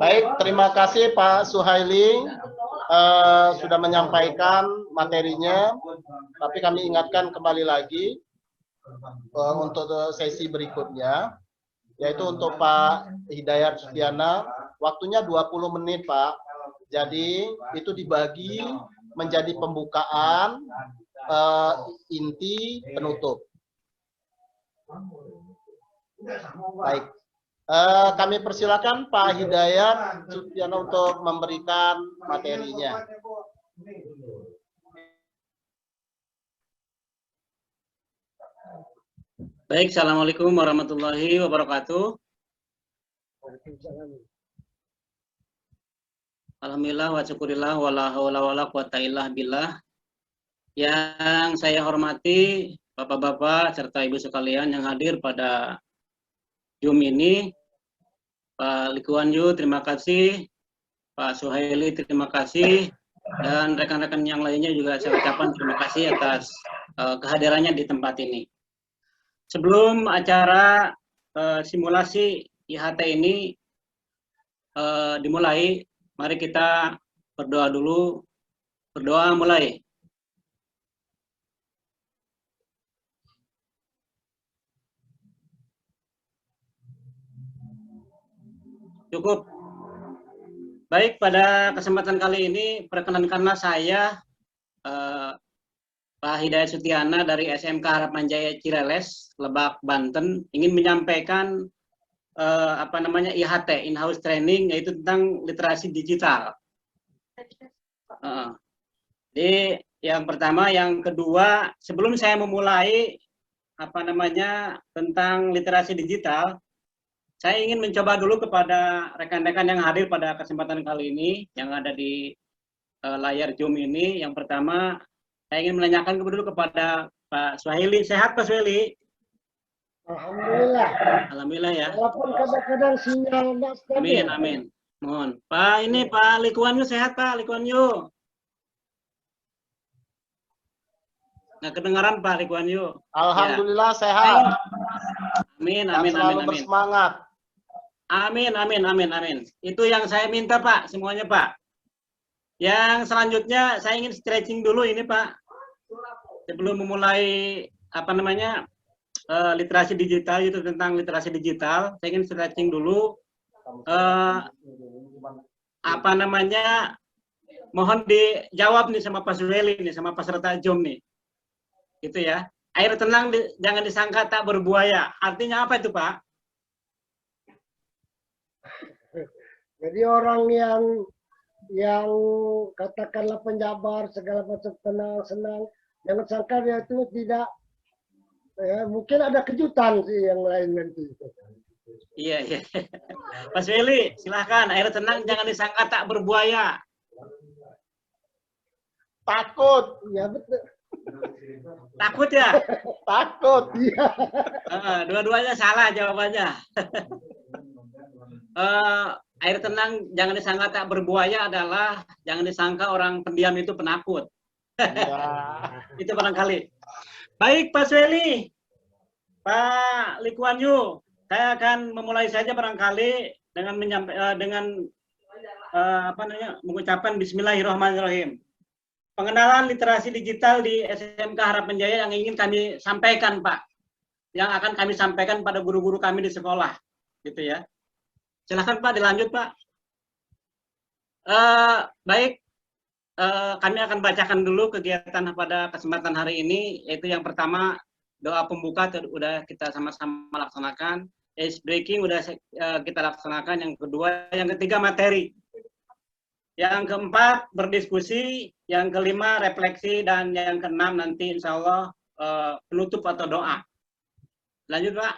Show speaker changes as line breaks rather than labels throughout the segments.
Baik, terima kasih Pak Suhaili sudah menyampaikan materinya. Tapi kami ingatkan kembali lagi untuk sesi berikutnya, yaitu untuk Pak Hidayat Sustiana, waktunya 20 menit Pak. Jadi itu dibagi menjadi pembukaan, inti, penutup. Baik, kami persilakan Pak Hidayat Sustiana untuk memberikan materinya.
Baik, Assalamualaikum warahmatullahi wabarakatuh. Alhamdulillah wa syukurillah wa la haula wa la quwata illa billah. Yang saya hormati Bapak-bapak serta Ibu sekalian yang hadir pada Zoom ini, Pak Lee Kuan Yew terima kasih, Pak Suhaili terima kasih, dan rekan-rekan yang lainnya juga saya ucapkan terima kasih atas kehadirannya di tempat ini. Sebelum acara simulasi IHT ini dimulai, mari kita berdoa dulu. Berdoa mulai. Cukup. Baik, pada kesempatan kali ini perkenankanlah saya Pak Hidayat Sustiana dari SMK Harapan Jaya Cireles, Lebak, Banten, ingin menyampaikan IHT, in-house training, yaitu tentang literasi digital. Jadi yang pertama, yang kedua, sebelum saya memulai tentang literasi digital, saya ingin mencoba dulu kepada rekan-rekan yang hadir pada kesempatan kali ini, yang ada di layar Zoom ini. Yang pertama, saya ingin menanyakan dulu kepada Pak Suhaili. Sehat Pak Suhaili?
Alhamdulillah.
Alhamdulillah ya.
Walaupun kadang-kadang sinyal nggak stabil.
Amin, amin. Mohon. Pak, ini Pak Lee Kuan Yew sehat Pak? Lee Kuan Yew? Nggak kedengaran Pak Lee Kuan Yew?
Alhamdulillah ya. Sehat.
Amin, amin,
selalu
amin,
bersemangat.
Amin, amin, amin, amin. Itu yang saya minta Pak, semuanya Pak. Yang selanjutnya saya ingin stretching dulu ini Pak. Sebelum memulai literasi digital, itu tentang literasi digital, saya ingin stretching dulu. Mohon dijawab nih sama Pak Suhaili nih, sama peserta Zoom nih. Gitu ya. Air tenang jangan disangka tak berbuaya. Artinya apa itu Pak?
Jadi orang yang katakanlah penjabar segala macam tenang senang, jangan sangka dia itu tidak, ya, mungkin ada kejutan sih yang lain nanti.
Iya, iya. Pak Suhaili, silahkan. Air tenang jangan disangka tak berbuaya.
Takut.
Ya betul.
Takut ya?
Takut.
Iya.
Dua-duanya salah jawabannya. Air tenang jangan disangka tak berbuaya adalah jangan disangka orang pendiam itu penakut.
Ya.
Itu barangkali. Baik Pak Suhaili, Pak Lee Kuan Yew, saya akan memulai saja barangkali dengan mengucapkan Bismillahirrahmanirrahim. Pengenalan literasi digital di SMK Harapan Jaya yang ingin kami sampaikan Pak, yang akan kami sampaikan pada guru-guru kami di sekolah, gitu ya. Silahkan Pak, dilanjut Pak. Baik, kami akan bacakan dulu kegiatan pada kesempatan hari ini, yaitu yang pertama doa pembuka sudah kita sama-sama laksanakan, ice breaking sudah kita laksanakan, yang kedua, yang ketiga materi, yang keempat berdiskusi, yang kelima refleksi, dan yang keenam nanti insya Allah penutup atau doa. Lanjut Pak.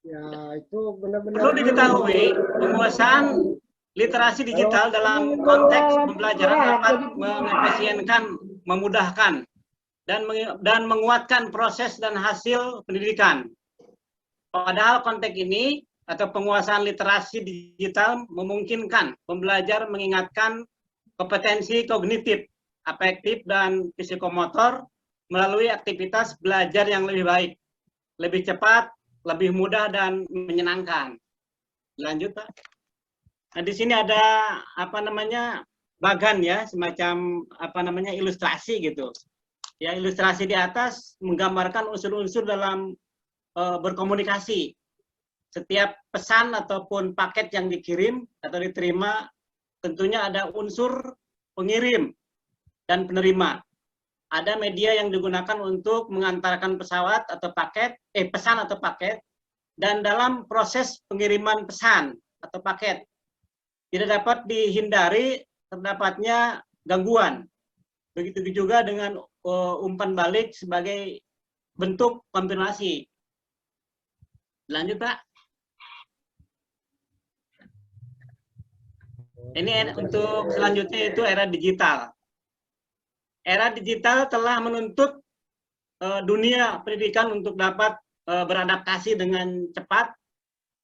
Ya, itu benar-benar
perlu diketahui penguasaan literasi digital dalam konteks pembelajaran dapat mengefisienkan, memudahkan, dan menguatkan proses dan hasil pendidikan. Padahal konteks ini atau penguasaan literasi digital memungkinkan pembelajar mengingatkan kompetensi kognitif, afektif, dan psikomotor melalui aktivitas belajar yang lebih baik, lebih cepat, lebih mudah dan menyenangkan. Lanjut, Pak. Nah, di sini ada bagan ya, semacam ilustrasi gitu. Ya, ilustrasi di atas menggambarkan unsur-unsur dalam berkomunikasi. Setiap pesan ataupun paket yang dikirim atau diterima tentunya ada unsur pengirim dan penerima. Ada media yang digunakan untuk mengantarkan pesawat atau pesan atau paket, dan dalam proses pengiriman pesan atau paket tidak dapat dihindari terdapatnya gangguan. Begitu juga dengan umpan balik sebagai bentuk konfirmasi. Lanjut, Pak. Ini untuk selanjutnya itu era digital. Era digital telah menuntut dunia pendidikan untuk dapat beradaptasi dengan cepat,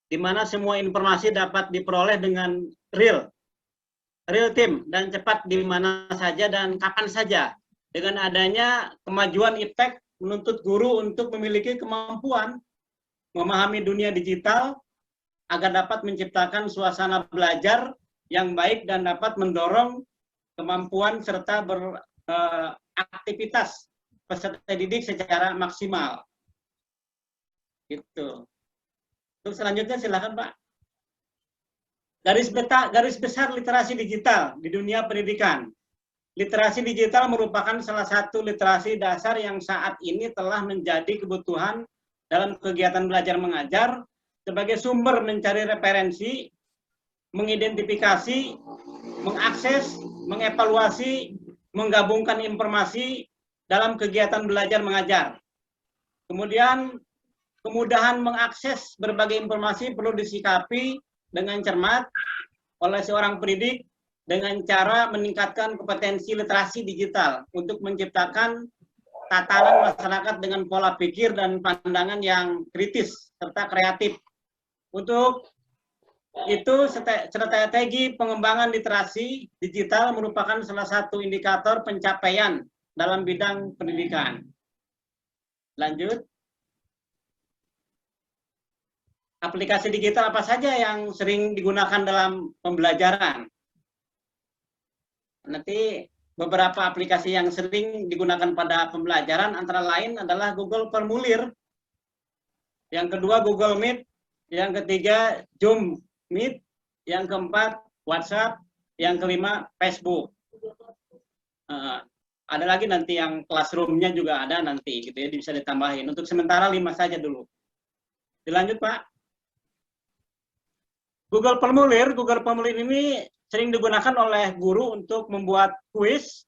di mana semua informasi dapat diperoleh dengan real time dan cepat di mana saja dan kapan saja. Dengan adanya kemajuan iptek menuntut guru untuk memiliki kemampuan memahami dunia digital agar dapat menciptakan suasana belajar yang baik dan dapat mendorong kemampuan serta beraktivitas peserta didik secara maksimal. Gitu. Untuk selanjutnya silakan, Pak. Garis besar literasi digital di dunia pendidikan. Literasi digital merupakan salah satu literasi dasar yang saat ini telah menjadi kebutuhan dalam kegiatan belajar mengajar sebagai sumber mencari referensi, mengidentifikasi, mengakses, mengevaluasi, menggabungkan informasi dalam kegiatan belajar mengajar. Kemudian, kemudahan mengakses berbagai informasi perlu disikapi dengan cermat oleh seorang pendidik dengan cara meningkatkan kompetensi literasi digital untuk menciptakan tatanan masyarakat dengan pola pikir dan pandangan yang kritis serta kreatif. Untuk itu, strategi pengembangan literasi digital merupakan salah satu indikator pencapaian dalam bidang pendidikan. Lanjut. Aplikasi digital apa saja yang sering digunakan dalam pembelajaran? Nanti beberapa aplikasi yang sering digunakan pada pembelajaran antara lain adalah Google Formulir, yang kedua Google Meet, yang ketiga Zoom Meet, yang keempat WhatsApp, yang kelima Facebook. Ada lagi nanti yang classroom-nya juga ada nanti, gitu ya, bisa ditambahin. Untuk sementara 5 saja dulu. Dilanjut, Pak. Google Formulir ini sering digunakan oleh guru untuk membuat kuis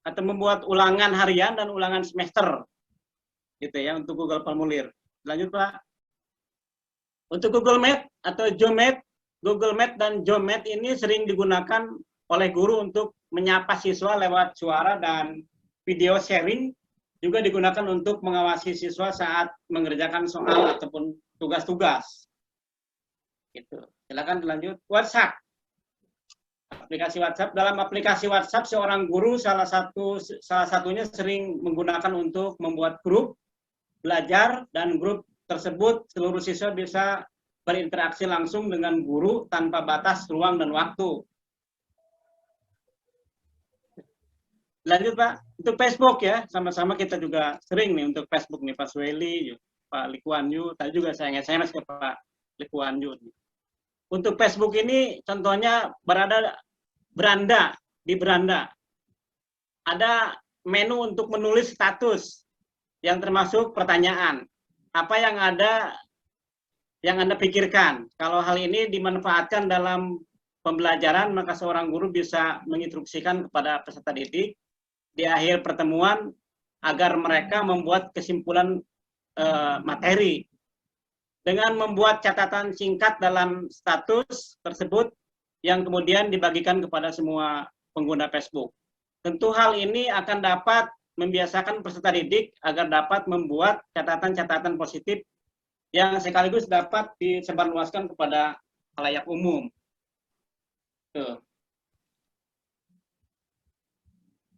atau membuat ulangan harian dan ulangan semester, gitu ya, untuk Google Formulir. Lanjut, Pak. Untuk Google Meet atau Zoom Meet, Google Meet dan Zoom Meet ini sering digunakan oleh guru untuk menyapa siswa lewat suara, dan video sharing juga digunakan untuk mengawasi siswa saat mengerjakan soal ataupun tugas-tugas. Gitu. Silakan dilanjut. WhatsApp. Aplikasi WhatsApp. Dalam aplikasi WhatsApp, seorang guru salah satunya sering menggunakan untuk membuat grup belajar, dan grup tersebut seluruh siswa bisa berinteraksi langsung dengan guru tanpa batas ruang dan waktu. Lanjut, Pak. Untuk Facebook ya, sama-sama kita juga sering nih untuk Facebook nih, Pak Sueli, Pak Likuan Yu, tadi juga saya SMS ke Pak Likuan Yu. Untuk Facebook ini contohnya di beranda. Ada menu untuk menulis status yang termasuk pertanyaan. Apa yang Anda pikirkan? Kalau hal ini dimanfaatkan dalam pembelajaran, maka seorang guru bisa menginstruksikan kepada peserta didik di akhir pertemuan agar mereka membuat kesimpulan materi. Dengan membuat catatan singkat dalam status tersebut yang kemudian dibagikan kepada semua pengguna Facebook. Tentu hal ini akan dapat membiasakan peserta didik agar dapat membuat catatan-catatan positif yang sekaligus dapat disebarluaskan kepada khalayak umum. Tuh.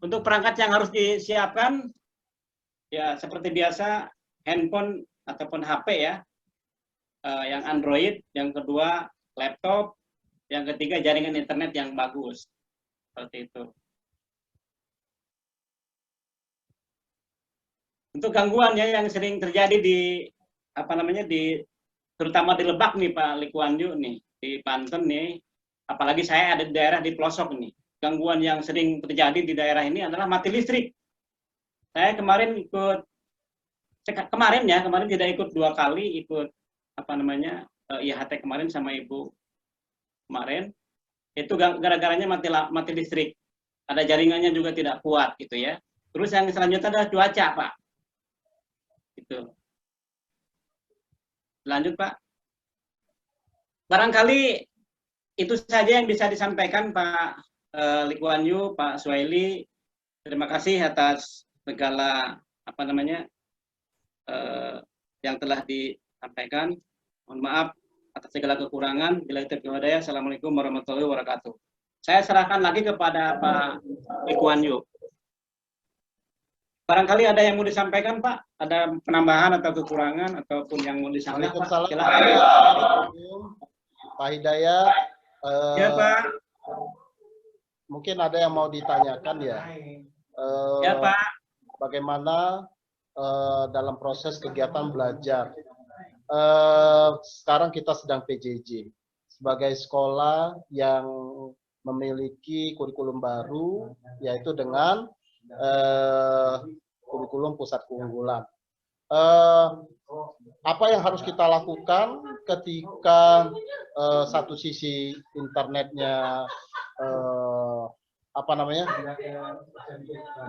Untuk perangkat yang harus disiapkan, ya seperti biasa, handphone ataupun HP ya. yang Android, yang kedua laptop, yang ketiga jaringan internet yang bagus. Seperti itu. Untuk gangguan ya yang sering terjadi di terutama di Lebak nih Pak Likuan Yu nih, di Banten nih, apalagi saya ada di daerah di pelosok nih. Gangguan yang sering terjadi di daerah ini adalah mati listrik. Saya kemarin tidak ikut 2 kali, ikut IHT kemarin sama Ibu kemarin. Itu gara-garanya mati listrik. Ada jaringannya juga tidak kuat gitu ya. Terus yang selanjutnya adalah cuaca, Pak. Gitu. Lanjut, Pak. Barangkali itu saja yang bisa disampaikan Pak Likuan Yu, Pak Suhaili. Terima kasih atas segala yang telah disampaikan. Mohon maaf atas segala kekurangan. Bila taufiq wal hidayah. Assalamualaikum warahmatullahi wabarakatuh. Saya serahkan lagi kepada Pak Likuan Yu. Barangkali ada yang mau disampaikan, Pak? Ada penambahan atau kekurangan ataupun yang mau disampaikan?
Waalaikumsalam. Pak Hidayat.
Ya, Pak.
Mungkin ada yang mau ditanyakan ya.
Ya, Pak.
Bagaimana dalam proses kegiatan belajar? Sekarang kita sedang PJJ sebagai sekolah yang memiliki kurikulum baru, yaitu dengan kurikulum pusat keunggulan. Apa yang harus kita lakukan ketika satu sisi internetnya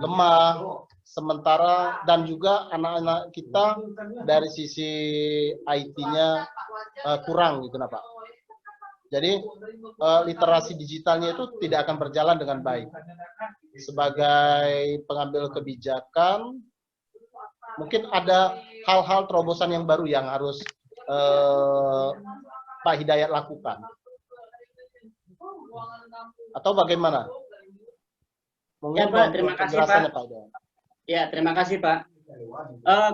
lemah, sementara dan juga anak-anak kita dari sisi IT-nya kurang gitu, Pak. Jadi literasi digitalnya itu tidak akan berjalan dengan baik. Sebagai pengambil kebijakan, mungkin ada hal-hal terobosan yang baru yang harus Pak Hidayat lakukan. Atau bagaimana?
Ya,
Mungkin
Pak, terima kasih, Pak.
Pak Hidayat.
Ya, terima kasih, Pak.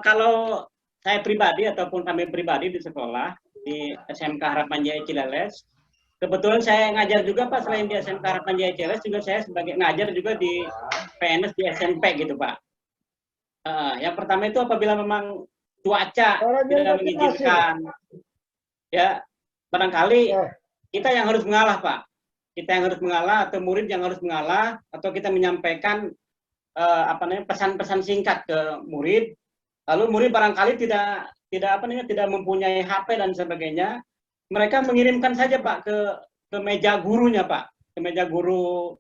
Kalau saya pribadi ataupun kami pribadi di sekolah, di SMK Harapan Jaya Cileles, kebetulan saya ngajar juga, Pak, selain di SMK Harapan Jaya Cileles, juga saya sebagai ngajar juga di PNS di SMP gitu, Pak. Yang pertama itu apabila memang cuaca tidak mengizinkan, ya barangkali kita yang harus mengalah, Pak. Kita yang harus mengalah atau murid yang harus mengalah atau kita menyampaikan pesan-pesan singkat ke murid. Lalu murid barangkali tidak mempunyai HP dan sebagainya. Mereka mengirimkan saja, Pak, ke meja gurunya, Pak, ke meja guru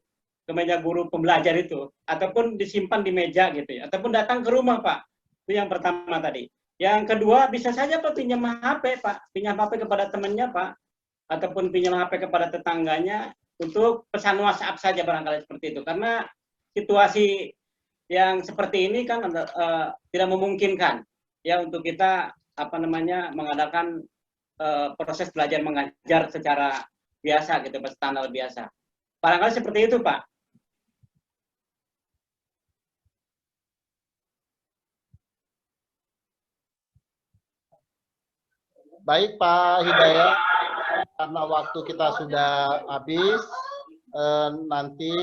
pembelajar itu, ataupun disimpan di meja gitu ya, ataupun datang ke rumah, Pak. Itu yang pertama tadi. Yang kedua, bisa saja Pak pinjam HP, Pak, pinjam HP kepada temannya, Pak, ataupun pinjam HP kepada tetangganya untuk pesan WhatsApp saja barangkali seperti itu. Karena situasi yang seperti ini kan tidak memungkinkan ya untuk kita mengadakan proses belajar mengajar secara biasa gitu, standar biasa. Barangkali seperti itu, Pak.
Baik, Pak Hidayat, karena waktu kita sudah habis, nanti